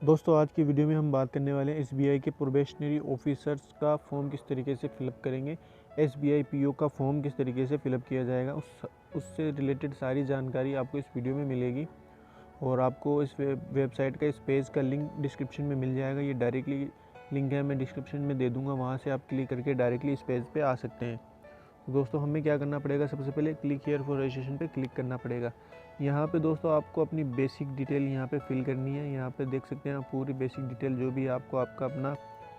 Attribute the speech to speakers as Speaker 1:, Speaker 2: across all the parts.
Speaker 1: दोस्तों आज की वीडियो में हम बात करने वाले हैं एसबीआई के प्रोबेशनरी ऑफिसर्स का फॉर्म किस तरीके से फिलअप करेंगे। एसबीआई पीओ का फॉर्म किस तरीके से फिलअप किया जाएगा, उससे रिलेटेड सारी जानकारी आपको इस वीडियो में मिलेगी। और आपको इस वेबसाइट का इस पेज का लिंक डिस्क्रिप्शन में मिल जाएगा। ये डायरेक्टली लिंक है, मैं डिस्क्रिप्शन में दे दूँगा, वहाँ से आप क्लिक करके डायरेक्टली इस पेज पर आ सकते हैं। तो दोस्तों हमें क्या करना पड़ेगा, सबसे पहले क्लिक हियर फॉर रजिस्ट्रेशन पे क्लिक करना पड़ेगा। यहाँ पे दोस्तों आपको अपनी बेसिक डिटेल यहाँ पे फिल करनी है। यहाँ पे देख सकते हैं आप पूरी बेसिक डिटेल जो भी आपको आपका अपना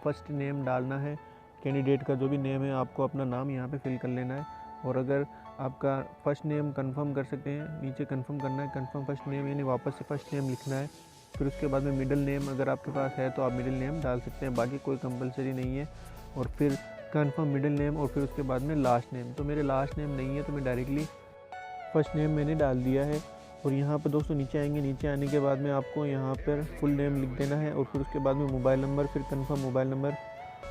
Speaker 1: फर्स्ट नेम डालना है, कैंडिडेट का जो भी नेम है आपको अपना नाम यहाँ पे फिल कर लेना है। और अगर आपका फर्स्ट नेम कंफर्म कर सकते हैं, नीचे कंफर्म करना है, कंफर्म फर्स्ट नेम यानी वापस से फर्स्ट नेम लिखना है। फिर उसके बाद में मिडिल नेम अगर आपके पास है तो आप मिडिल नेम डाल सकते हैं, बाकी कोई कंपलसरी नहीं है। और फिर कन्फर्म मिडिल नेम और फिर उसके बाद में लास्ट नेम। तो मेरे लास्ट नेम नहीं है तो मैं डायरेक्टली फर्स्ट नेम मैंने डाल दिया है। और यहाँ पर दोस्तों नीचे आएंगे, नीचे आने के बाद में आपको यहाँ पर फुल नेम लिख देना है। और फिर उसके बाद में मोबाइल नंबर, फिर कन्फर्म मोबाइल नंबर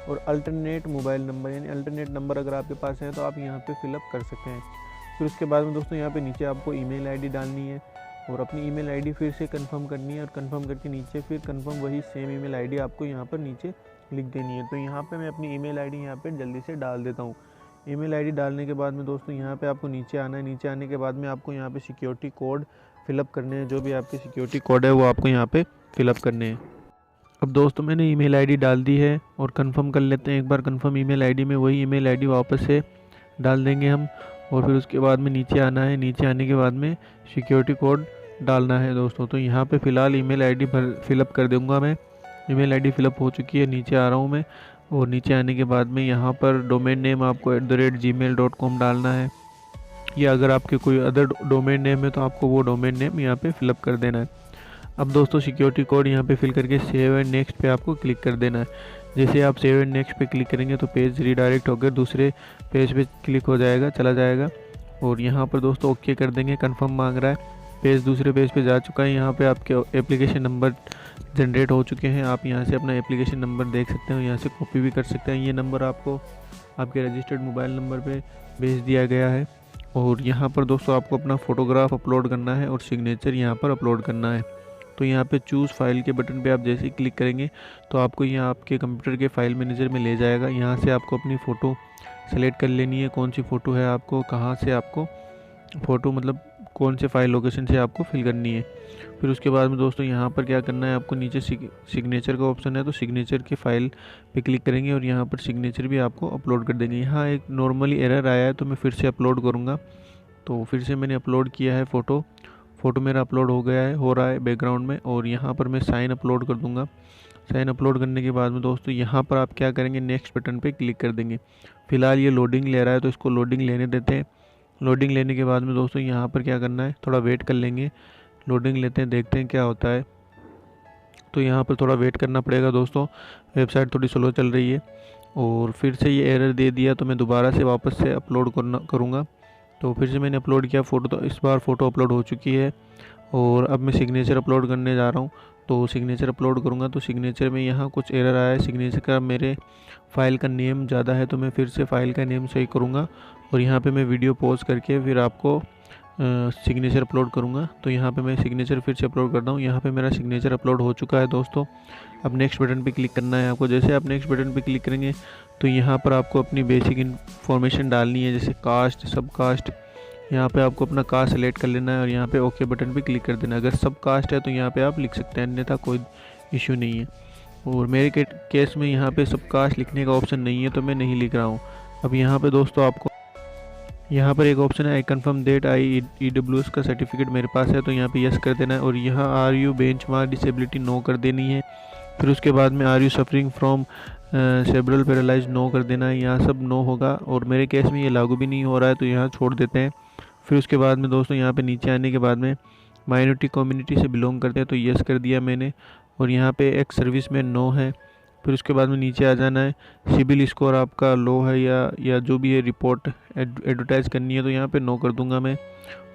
Speaker 1: और अल्टरनेट मोबाइल नंबर यानी अल्टरनेट नंबर अगर आपके पास है तो आप यहाँ पर फिलअप कर सकते हैं। फिर उसके बाद में दोस्तों यहाँ पर नीचे आपको ईमेल आईडी डालनी है और अपनी ईमेल आईडी फिर से कंफर्म करनी है। और कंफर्म करके नीचे फिर कंफर्म वही सेम ईमेल आईडी आपको यहाँ पर नीचे लिख देनी है। तो यहाँ पे मैं अपनी ईमेल आईडी यहाँ पे जल्दी से डाल देता हूँ। ईमेल आईडी डालने के बाद में दोस्तों यहाँ पे आपको नीचे आना है। नीचे आने के बाद में आपको यहाँ पे सिक्योरिटी कोड फिलअप करने हैं, जो भी आपके सिक्योरिटी कोड है वो आपको यहाँ पे फिलअप करने हैं। अब दोस्तों मैंने ईमेल आईडी डाल दी है और कंफर्म कर लेते हैं एक बार। कंफर्म ईमेल आईडी में वही ईमेल आईडी वापस से डाल देंगे हम। और फिर उसके बाद में नीचे आना है, नीचे आने के बाद में सिक्योरिटी कोड डालना है दोस्तों। तो यहाँ पे फ़िलहाल ईमेल आईडी फिलअप कर दूँगा मैं। ईमेल आईडी फिलअप हो चुकी है, नीचे आ रहा हूँ मैं। और नीचे आने के बाद में यहाँ पर डोमेन नेम आपको @gmail.com डालना है, या अगर आपके कोई अदर डोमेन नेम है तो आपको वो डोमेन नेम यहाँ पे फिलअप कर देना है। अब दोस्तों सिक्योरिटी कोड यहाँ पे फिल करके सेव एंड नेक्स्ट पे आपको क्लिक कर देना है। जैसे आप सेव एंड नेक्स्ट पे क्लिक करेंगे तो पेज रीडायरेक्ट होकर दूसरे पेज पे क्लिक हो जाएगा, चला जाएगा। और यहाँ पर दोस्तों ओके कर देंगे, कंफर्म मांग रहा है। पेज दूसरे पेज पे जा चुका है। यहाँ पे आपके एप्लीकेशन नंबर जनरेट हो चुके हैं। आप यहाँ से अपना एप्लीकेशन नंबर देख सकते हो, यहाँ से कॉपी भी कर सकते हैं। ये नंबर आपको आपके रजिस्टर्ड मोबाइल नंबर पे भेज दिया गया है। और यहाँ पर दोस्तों आपको अपना फ़ोटोग्राफ अपलोड करना है और सिग्नेचर यहाँ पर अपलोड करना है। तो यहाँ पे चूज़ फाइल के बटन पे आप जैसे ही क्लिक करेंगे तो आपको यहाँ आपके कंप्यूटर के फाइल मैनेजर में ले जाएगा। यहाँ से आपको अपनी फ़ोटो सेलेक्ट कर लेनी है, कौन सी फ़ोटो है आपको, कहाँ से आपको फ़ोटो मतलब कौन से फाइल लोकेशन से आपको फिल करनी है। फिर उसके बाद में दोस्तों यहाँ पर क्या करना है, आपको नीचे सिग्नेचर का ऑप्शन है तो सिग्नेचर के फाइल पे क्लिक करेंगे और यहाँ पर सिग्नेचर भी आपको अपलोड कर देंगे। यहाँ एक नॉर्मली एरर आया है तो मैं फिर से अपलोड करूँगा। तो फिर से मैंने अपलोड किया है फ़ोटो मेरा अपलोड हो गया है, हो रहा है बैकग्राउंड में। और यहाँ पर मैं साइन अपलोड कर दूँगा। साइन अपलोड करने के बाद में दोस्तों यहाँ पर आप क्या करेंगे, नेक्स्ट बटन पे क्लिक कर देंगे। फ़िलहाल ये लोडिंग ले रहा है तो इसको लोडिंग लेने देते हैं। लोडिंग लेने के बाद में दोस्तों यहाँ पर क्या करना है, थोड़ा वेट कर लेंगे। लोडिंग लेते हैं, देखते हैं क्या होता है। तो यहाँ पर थोड़ा वेट करना पड़ेगा दोस्तों, वेबसाइट थोड़ी स्लो चल रही है। और फिर से ये एरर दे दिया तो मैं दोबारा से वापस से अपलोड करूँगा। तो फिर से मैंने अपलोड किया फ़ोटो, तो इस बार फ़ोटो अपलोड हो चुकी है। और अब मैं सिग्नेचर अपलोड करने जा रहा हूँ। तो सिग्नेचर अपलोड करूँगा तो सिग्नेचर में यहाँ कुछ एरर आया है। सिग्नेचर का मेरे फ़ाइल का नेम ज़्यादा है तो मैं फिर से फ़ाइल का नेम सही करूँगा। और यहाँ पे मैं वीडियो पॉज करके फिर आपको सिग्नेचर अपलोड करूँगा। तो यहाँ पे मैं सिग्नेचर फिर से अपलोड करता हूँ। यहाँ पे मेरा सिग्नेचर अपलोड हो चुका है दोस्तों। अब नेक्स्ट बटन पे क्लिक करना है आपको। जैसे आप नेक्स्ट बटन पे क्लिक करेंगे तो यहाँ पर आपको अपनी बेसिक इन्फॉर्मेशन डालनी है, जैसे कास्ट, सब कास्ट। यहाँ पे आपको अपना कास्ट सेलेक्ट कर लेना है और यहाँ पे ओके बटन पे क्लिक कर देना है। अगर सब कास्ट है तो यहाँ पे आप लिख सकते हैं, अन्यथा कोई इशू नहीं है। और मेरे केस में यहाँ पे सब कास्ट लिखने का ऑप्शन नहीं है तो मैं नहीं लिख रहा हूँ। अब यहाँ पे दोस्तों आपको यहाँ पर एक ऑप्शन है, आई कन्फर्म दैट IEWS का सर्टिफिकेट मेरे पास है, तो यहाँ पे यस कर देना है। और यहाँ are you benchmark disability no कर देनी है। फिर उसके बाद में are you suffering from cerebral paralyse no कर देना है। यहाँ सब नो होगा और मेरे केस में ये लागू भी नहीं हो रहा है तो यहाँ छोड़ देते हैं। फिर उसके बाद में दोस्तों यहाँ पे नीचे आने के बाद में माइनॉरिटी कम्युनिटी से बिलोंग करते हैं तो यस कर दिया मैंने। और यहाँ पे एक सर्विस में नो है। फिर उसके बाद में नीचे आ जाना है, सिबिल स्कोर आपका लो है या जो भी है, रिपोर्ट एडवर्टाइज़ करनी है तो यहाँ पे नो कर दूंगा मैं।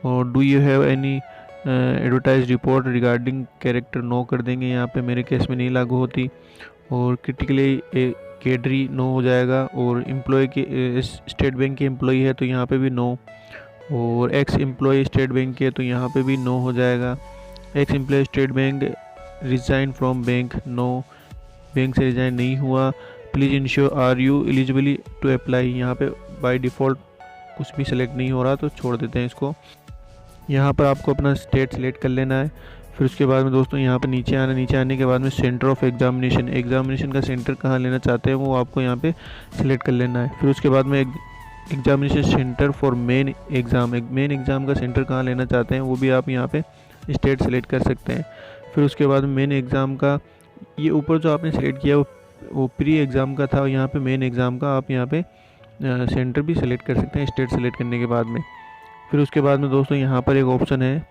Speaker 1: और do you have any advertise report regarding character, no कर देंगे, यहाँ पे मेरे केस में नहीं लागू होती। और क्रिटिकली कैडरी नो हो जाएगा। और एम्प्लॉय के स्टेट बैंक के एम्प्लॉय है तो यहाँ पे भी नो। और एक्स एम्प्लॉय स्टेट बैंक के तो यहाँ पे भी नो हो जाएगा। Ex employ state bank resign from bank, no, bank से रिज़ाइन नहीं हुआ। Please ensure are you eligibly to apply, यहाँ पे बाय डिफ़ॉल्ट कुछ भी सिलेक्ट नहीं हो रहा तो छोड़ देते हैं इसको। यहाँ पर आपको अपना स्टेट सेलेक्ट कर लेना है। फिर उसके बाद में दोस्तों यहाँ पर नीचे आना, नीचे आने के बाद में सेंटर ऑफ एग्जामिनेशन का सेंटर कहाँ लेना चाहते हैं वो आपको यहाँ पे सिलेक्ट कर लेना है। फिर उसके बाद में examination centre for main exam का सेंटर कहाँ लेना चाहते हैं वो भी आप यहाँ पे स्टेट सेलेक्ट कर सकते हैं। फिर उसके बाद मेन एग्ज़ाम का, ये ऊपर जो आपने सेलेक्ट किया वो प्री एग्ज़ाम का था, और यहाँ पे मेन एग्ज़ाम का आप यहाँ पे सेंटर भी सेलेक्ट कर सकते हैं स्टेट सेलेक्ट करने के बाद में। फिर उसके बाद में दोस्तों यहाँ पर एक ऑप्शन है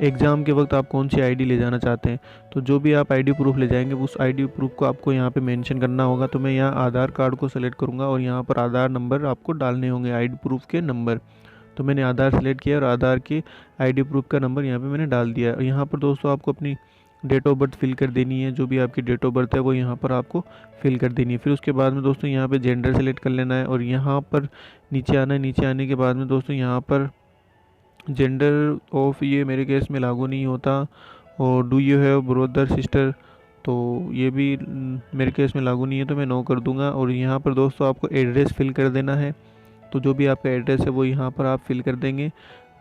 Speaker 1: एग्ज़ाम के वक्त आप कौन सी आईडी ले जाना चाहते हैं। तो जो भी आप आईडी प्रूफ ले जाएंगे उस आईडी प्रूफ को आपको यहाँ पे मेंशन करना होगा। तो मैं यहाँ आधार कार्ड को सेलेक्ट करूँगा और यहाँ पर आधार नंबर आपको डालने होंगे, आईडी प्रूफ के नंबर। तो मैंने आधार सेलेक्ट किया और आधार के आईडी प्रूफ का नंबर यहाँ पे मैंने डाल दिया। और यहाँ पर दोस्तों आपको अपनी डेट ऑफ बर्थ फिल कर देनी है, जो भी आपकी डेट ऑफ बर्थ है वो यहाँ पर आपको फिल कर देनी है। फिर उसके बाद में दोस्तों यहाँ पे जेंडर सेलेक्ट कर लेना है और यहाँ पर नीचे आना है। नीचे आने के बाद में दोस्तों यहाँ पर जेंडर ऑफ, ये मेरे केस में लागू नहीं होता। और do you have brother sister, तो ये भी मेरे केस में लागू नहीं है, तो मैं नो कर दूंगा। और यहाँ पर दोस्तों आपको एड्रेस फिल कर देना है। तो जो भी आपका एड्रेस है वो यहाँ पर आप फिल कर देंगे।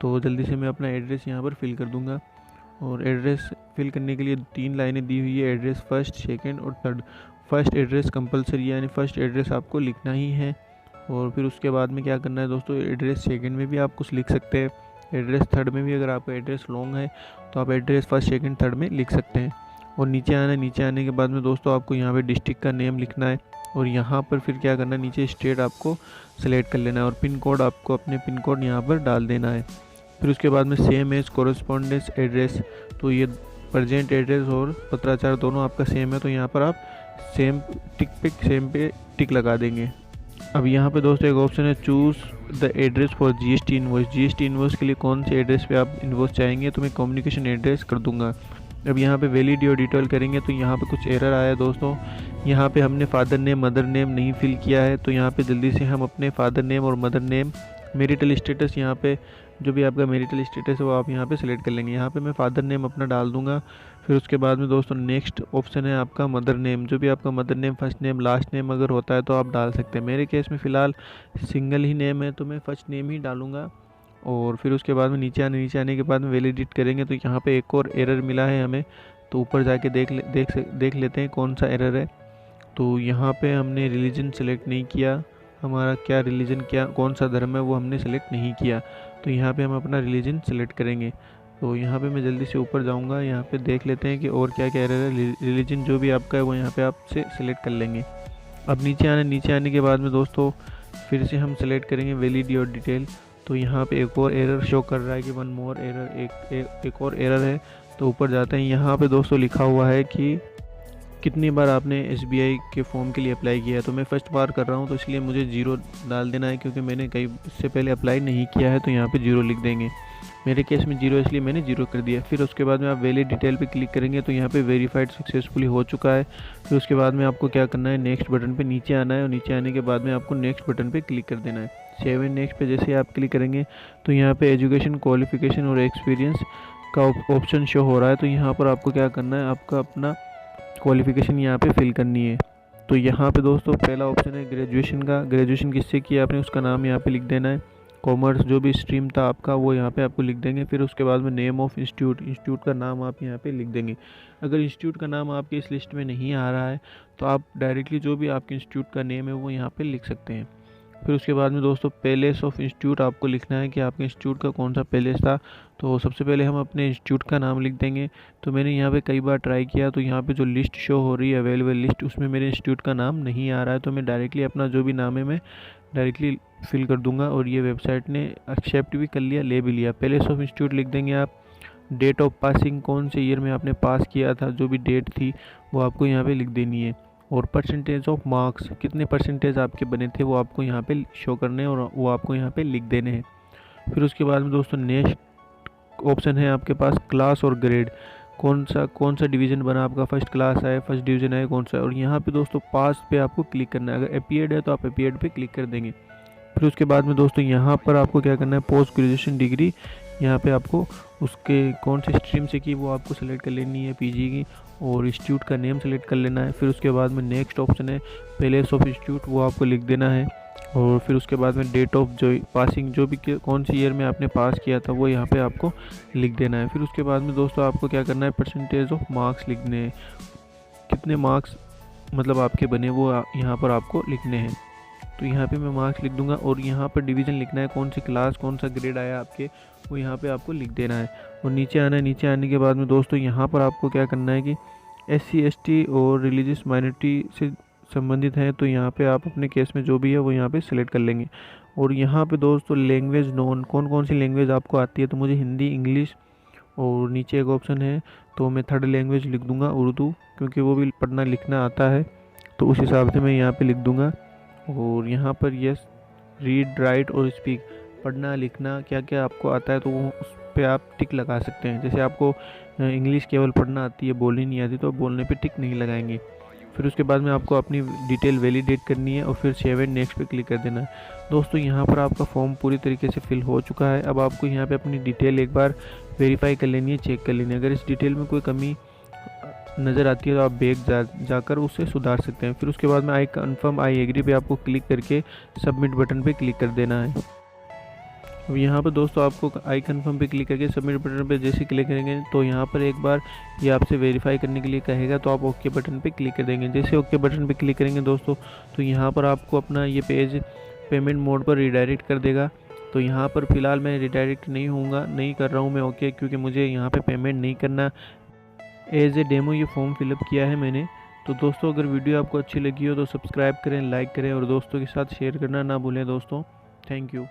Speaker 1: तो जल्दी से मैं अपना एड्रेस यहाँ पर फिल कर दूंगा। और एड्रेस फिल करने के लिए 3 लाइनें दी हुई है, एड्रेस फर्स्ट, सेकंड और थर्ड। फर्स्ट एड्रेस कंपलसरी, यानी फर्स्ट एड्रेस आपको लिखना ही है। और फिर उसके बाद में क्या करना है दोस्तों, एड्रेस सेकंड में भी आप कुछ लिख सकते हैं, एड्रेस थर्ड में भी, अगर आपका एड्रेस लॉन्ग है तो आप एड्रेस फर्स्ट, सेकंड, थर्ड में लिख सकते हैं। और नीचे आना, नीचे आने के बाद में दोस्तों आपको यहाँ पे डिस्ट्रिक्ट का नेम लिखना है। और यहाँ पर फिर क्या करना है, नीचे स्टेट आपको सेलेक्ट कर लेना है और पिन कोड आपको अपने पिन कोड यहाँ पर डाल देना है। फिर उसके बाद में सेम एज कोरस्पॉन्डेंस एड्रेस, तो ये प्रेजेंट एड्रेस और पत्राचार दोनों आपका सेम है, तो यहाँ पर आप सेम पे टिक लगा देंगे। अब यहाँ पे दोस्तों एक ऑप्शन है choose the address for GST invoice. GST invoice के लिए कौन से एड्रेस पे आप इनवॉइस चाहेंगे, तो मैं कम्युनिकेशन एड्रेस कर दूंगा। अब यहाँ पे वैलिड और डिटेल करेंगे तो यहाँ पे कुछ एरर आया दोस्तों। यहाँ पे हमने फादर नेम मदर नेम नहीं फिल किया है, तो यहाँ पे जल्दी से हम अपने फादर नेम और मदर नेम, मैरिटल स्टेटस, यहाँ पे जो भी आपका मैरिटल स्टेटस है वो आप यहाँ पे सेलेक्ट कर लेंगे। यहाँ पे मैं फादर नेम अपना डाल दूंगा। फिर उसके बाद में दोस्तों नेक्स्ट ऑप्शन है आपका मदर नेम, जो भी आपका mother name, first name, last name अगर होता है तो आप डाल सकते हैं। मेरे केस में फ़िलहाल सिंगल ही नेम है तो मैं फर्स्ट नेम ही डालूँगा। और फिर उसके बाद में नीचे आने के बाद में वैलिडेट करेंगे तो यहाँ पे एक और एरर मिला है हमें, तो ऊपर जाके देख लेते हैं कौन सा एरर है। तो यहाँ पे हमने रिलीजन सेलेक्ट नहीं किया, हमारा क्या रिलीजन, क्या कौन सा धर्म है वो हमने सेलेक्ट नहीं किया। तो यहाँ पे हम अपना रिलीजन सेलेक्ट करेंगे। तो यहाँ पे मैं जल्दी से ऊपर जाऊँगा, यहाँ पे देख लेते हैं कि और क्या क्या एरर है। रिलीजन जो भी आपका है वो यहाँ पे आप से सिलेक्ट कर लेंगे। अब नीचे आने के बाद में दोस्तों फिर से हम सेलेक्ट करेंगे वैलिड और डिटेल। तो यहाँ पे एक और एरर शो कर रहा है कि वन मोर एरर, एक और एरर है। तो ऊपर जाते हैं, यहाँ पे दोस्तों लिखा हुआ है कि कितनी बार आपने SBI के फॉर्म के लिए अप्लाई किया है। तो मैं फर्स्ट बार कर रहा हूँ तो इसलिए मुझे 0 डाल देना है, क्योंकि मैंने कई इससे पहले अप्लाई नहीं किया है, तो यहाँ पे 0 लिख देंगे। मेरे केस में 0 इसलिए मैंने 0 कर दिया। फिर उसके बाद में आप वैलिड डिटेल पे क्लिक करेंगे तो यहाँ पे वेरीफाइड सक्सेसफुली हो चुका है। फिर उसके बाद में आपको क्या करना है, नेक्स्ट बटन पे नीचे आना है और नीचे आने के बाद में आपको नेक्स्ट बटन पे क्लिक कर देना है। सेव एंड नेक्स्ट पे जैसे आप क्लिक करेंगे तो यहाँ पे एजुकेशन, क्वालिफिकेशन और एक्सपीरियंस का ऑप्शन शो हो रहा है। तो यहाँ पर आपको क्या करना है, आपका अपना क्वालिफिकेशन यहाँ पे फिल करनी है। तो यहाँ पे दोस्तों पहला ऑप्शन है ग्रेजुएशन का, ग्रेजुएशन किससे किया आपने उसका नाम यहाँ पे लिख देना है। कॉमर्स जो भी स्ट्रीम था आपका वो यहाँ पे आपको लिख देंगे। फिर उसके बाद में नेम ऑफ इंस्टीट्यूट का नाम आप यहाँ पे लिख देंगे। अगर इंस्टीट्यूट का नाम आपके इस लिस्ट में नहीं आ रहा है तो आप डायरेक्टली जो भी आपके इंस्टीट्यूट का नेम है वो यहाँ पे लिख सकते हैं। फिर उसके बाद में दोस्तों पैलेस ऑफ इंस्टीट्यूट आपको लिखना है कि आपके इंस्टीट्यूट का कौन सा पैलेस था। तो सबसे पहले हम अपने इंस्टीट्यूट का नाम लिख देंगे। तो मैंने यहाँ पे कई बार ट्राई किया, तो यहाँ पे जो लिस्ट शो हो रही है अवेलेबल लिस्ट, उसमें मेरे इंस्टीट्यूट का नाम नहीं आ रहा है। तो मैं डायरेक्टली अपना जो भी नाम है मैं डायरेक्टली फिल कर दूंगा और ये वेबसाइट ने एक्सेप्ट भी कर लिया, ले भी लिया। पैलेस ऑफ इंस्टीट्यूट लिख देंगे आप। डेट ऑफ पासिंग, कौन से ईयर में आपने पास किया था, जो भी डेट थी वो आपको यहाँ पे लिख देनी है। और परसेंटेज ऑफ मार्क्स, कितने परसेंटेज आपके बने थे वो आपको यहाँ पे शो करने हैं और वो आपको यहाँ पे लिख देने हैं। फिर उसके बाद में दोस्तों नेक्स्ट ऑप्शन है आपके पास क्लास और ग्रेड, कौन सा डिवीज़न बना आपका, फर्स्ट क्लास है, फर्स्ट डिवीज़न है, कौन सा। और यहाँ पे दोस्तों पास पे आपको क्लिक करना है। अगर अपीयर्ड है तो आप अपीयर्ड पे क्लिक कर देंगे। फिर उसके बाद में दोस्तों यहाँ पर आपको क्या करना है, पोस्ट ग्रेजुएशन डिग्री यहाँ पे आपको उसके कौन सी स्ट्रीम से की वो आपको सेलेक्ट कर लेनी है पीजी की, और इंस्टीट्यूट का नेम सेलेक्ट कर लेना है। फिर उसके बाद में नेक्स्ट ऑप्शन है प्लेस ऑफ इंस्टीट्यूट, वो आपको लिख देना है। और फिर उसके बाद में डेट ऑफ जो पासिंग, जो भी कौन सी ईयर में आपने पास किया था वो यहाँ पे आपको लिख देना है। फिर उसके बाद में दोस्तों आपको क्या करना है, परसेंटेज ऑफ मार्क्स लिखने हैं, कितने मार्क्स मतलब आपके बने वो यहाँ पर आपको लिखने हैं। तो यहाँ पे मैं मार्क्स लिख दूंगा, और यहाँ पर डिवीज़न लिखना है, कौन सी क्लास कौन सा ग्रेड आया आपके, वो यहाँ पे आपको लिख देना है। और नीचे आना है, नीचे आने के बाद में दोस्तों यहाँ पर आपको क्या करना है कि SC ST और रिलीजियस माइनॉरिटी से संबंधित हैं, तो यहाँ पे आप अपने केस में जो भी है वो यहाँ पे सिलेक्ट कर लेंगे। और यहाँ पे दोस्तों लैंग्वेज नोन, कौन कौन सी लैंग्वेज आपको आती है, तो मुझे हिंदी, इंग्लिश, और नीचे एक ऑप्शन है तो मैं थर्ड लैंग्वेज लिख दूंगा उर्दू, क्योंकि वो भी पढ़ना लिखना आता है, तो उस हिसाब से मैं यहाँ पे लिख दूंगा। और यहाँ पर यस रीड राइट और स्पीक, पढ़ना लिखना क्या क्या आपको आता है तो वो उस पर आप टिक लगा सकते हैं। जैसे आपको इंग्लिश केवल पढ़ना आती है, बोलनी नहीं आती, तो बोलने पे टिक नहीं लगाएंगे। फिर उसके बाद में आपको अपनी डिटेल वैलिडेट करनी है, और फिर सेव एंड नेक्स्ट पे क्लिक कर देना है। दोस्तों यहाँ पर आपका फॉर्म पूरी तरीके से फिल हो चुका है। अब आपको यहाँ पे अपनी डिटेल एक बार वेरीफाई कर लेनी है, चेक कर लेनी है। अगर इस डिटेल में कोई कमी नज़र आती है तो आप बैक जाकर उससे सुधार सकते हैं। फिर उसके बाद में आई कन्फर्म आई एग्री पे आपको क्लिक करके सबमिट बटन पे क्लिक कर देना है। अब यहाँ पर दोस्तों आपको आई कन्फर्म पे क्लिक करके सबमिट बटन पे जैसे क्लिक करेंगे तो यहाँ पर एक बार ये आपसे वेरीफाई करने के लिए कहेगा, तो आप ओके बटन पे क्लिक कर देंगे। जैसे ओके बटन पे क्लिक करेंगे दोस्तों तो यहाँ पर आपको अपना ये पेज पेमेंट मोड पर रिडायरेक्ट कर देगा। तो यहाँ पर फ़िलहाल मैं रिडायरेक्ट नहीं कर रहा हूँ मैं ओके, क्योंकि मुझे यहाँ पर पेमेंट नहीं करना, एज ए डेमो ये फॉर्म फिलअप किया है मैंने। तो दोस्तों अगर वीडियो आपको अच्छी लगी हो तो सब्सक्राइब करें, लाइक करें, और दोस्तों के साथ शेयर करना ना भूलें दोस्तों। Thank you.